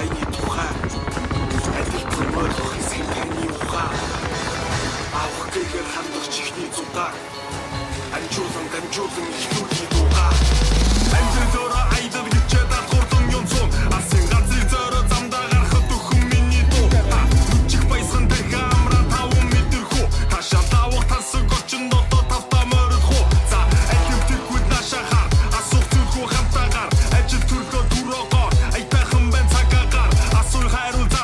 дайны тухай адилхан ойлгох хэсэг таны ухаан авах гэхээр хандах чихний зугаар дамжуулан ихлүүлээ дуугаа амжилт зөрөө айдаг хичээд хурдан юм цун асын газрын зөрөө замдаа гарахад өхөн миний дуу чих байсан дэх амра 5 метр хөө ташаа давах тасаг очин дотоо тавтаа морд хөө за алхимтгүүд нашахаар асуух зүрхүү хамтаагаар ажил төрхөө түрөөгөө айтайхан бэн цагаагаар асуй хайруу за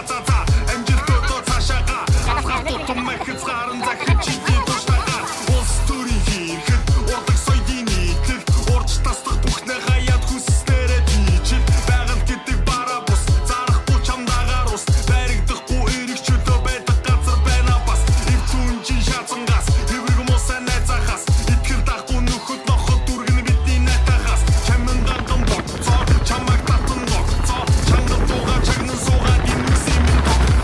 амжилт дотоо цаашаагаа авах тутам мэхэц гаран захиж чийдээ туштагаар улс төрийн хийхэд урдаг соёдын нийтлэл урж тасдах бүхнээ хаяад хүссээрээ тийчил байгаль гэдэг бараа бус зарахгүй чамдаагаар ус баригдахгүй эрэг чөлөө байдаг газар байна бас эв түнжин шатсангаас хэврэг мосаа найзахаас итгэл дахгүй нөхөд ноход дүргэн бидний найтахаас чамин ганган боцоо чамаг татан гоцоо чангад дуугаа чагнан суугаад инүүсийн минь тогтоо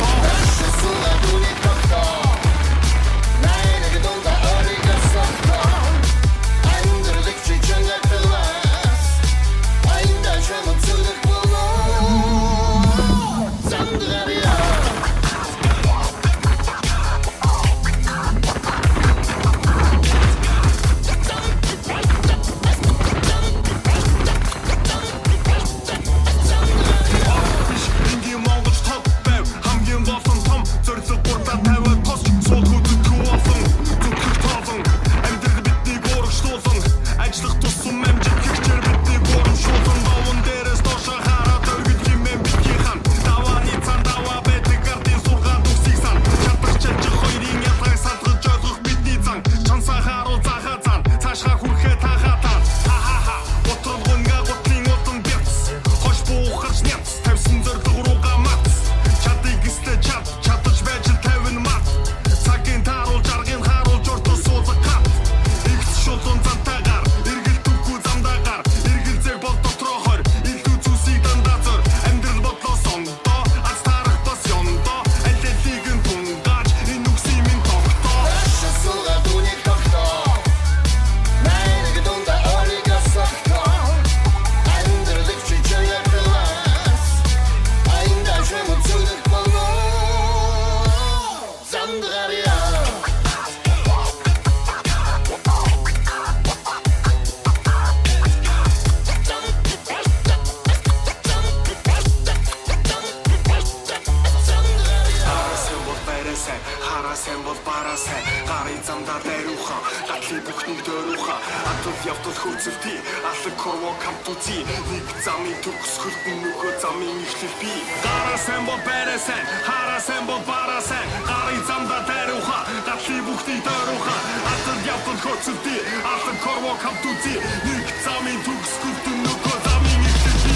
Харасан бол барасан гарын замдаа дайруухан гатлын бүхнийг дөөрүүхэн атал явтал хөрцөлтий алаг корво камтузи нэг замын төгсгөлт нөгөө замын ихлэл би гарасан бол барасан харасан бол барасан гарын замдаа дайруухан гатлын бүхнийг дөөрүүхэн атал явтал хөрцөлтий алаг корво камтузи нэг замын төгсгөлт нөгөө замын ихлэл би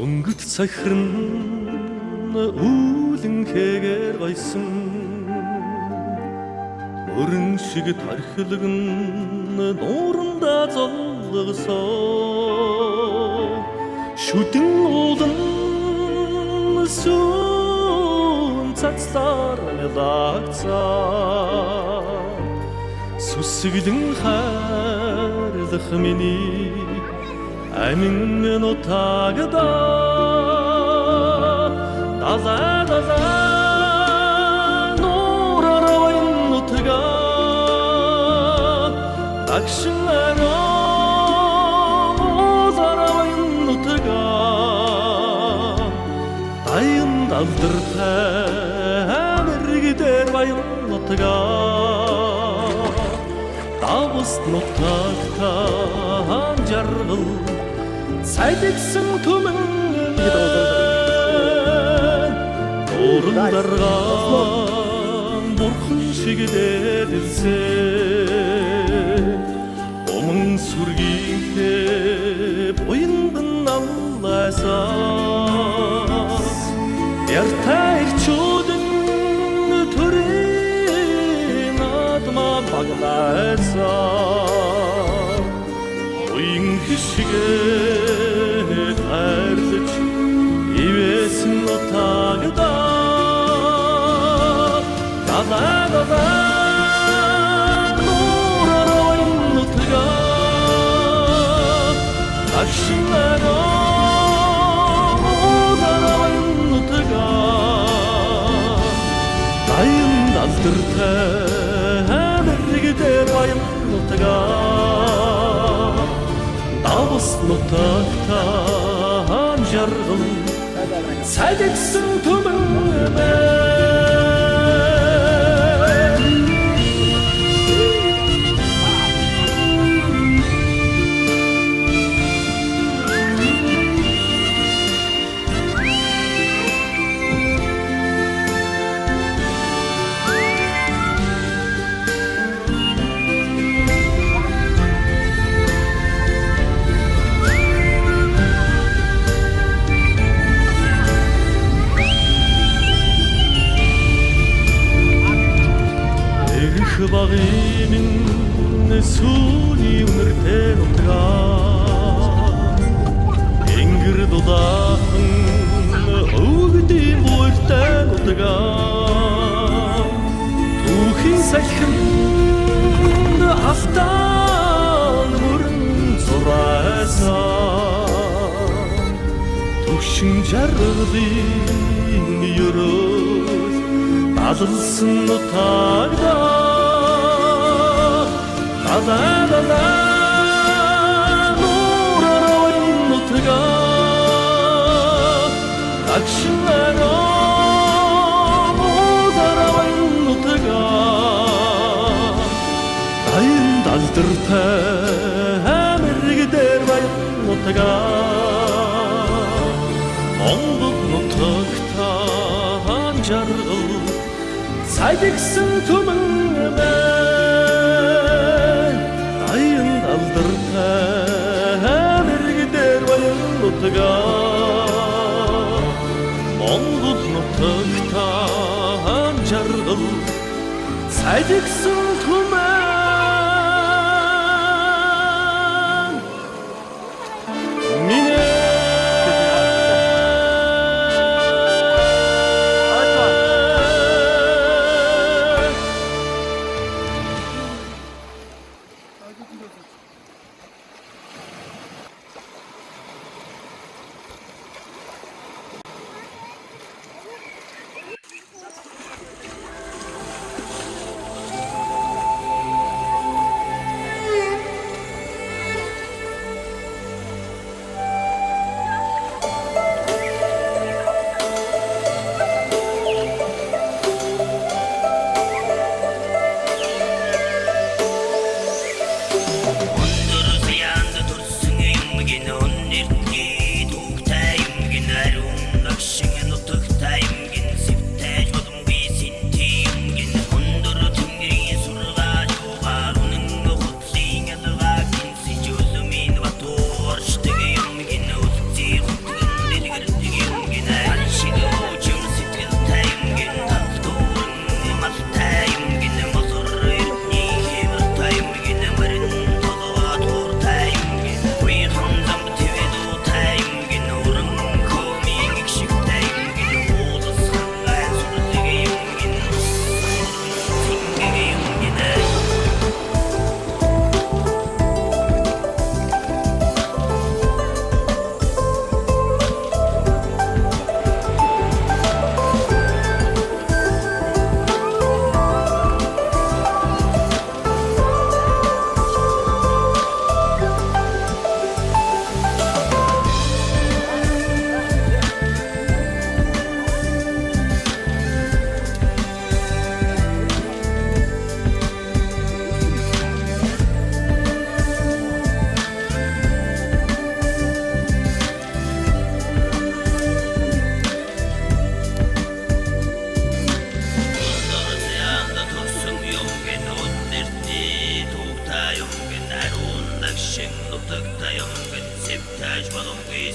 өнгөт сахирн үүлэн хэгээр гойсон өрн шиг тархилгэн нууранда золгосоо шүдэн уулан сүүн цацлаар мэлаагцаа сүсгэлэн хайрлах миний амин нутагда даза нурараа нутага акшнараа зараа нутага айн далдыртай мэрэгдэр баян нутага давс нутагта жаргал сайдсан түмэн Орундарган бурхан шиг дээрэлсэн Омон сүргийнхээ буянган амласаас Яртай ирчүүдэн төрийн адма баглаасаа Буян хишгээ хайрлаж ивэсэн нутагда Даза нурараа нутага акшнараа зараа нутага айн далдыртай мэрэгдэр баян нутага давс нутагта жаргал сайдсан түмэн багийн сүүний үнэртэй нутгаа Энгэр дулаахан өвгдөм буйртай нутгаа Түүхийн салхин автан мөрөн зураасаа Төгшин жаргалын ерөөс дазалсан нутагда Даза нурараа нутага акшнараа зараа нутага айн далдыртай мэрэгдэр баян нутага Монгол нутагта жаргал сайдсан түмэн мэрэгдэр баян нутага Монгол нутагта жаргал сайдсан түмэн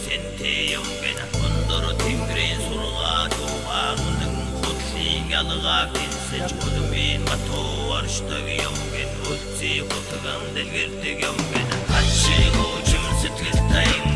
сенте емген Ондору тимгрен сурга туга Гындың хутли ялыга Кенсеч кудумен мату арштаг емген Утси хутган делгертек емген Ачы кучым сыткыртайын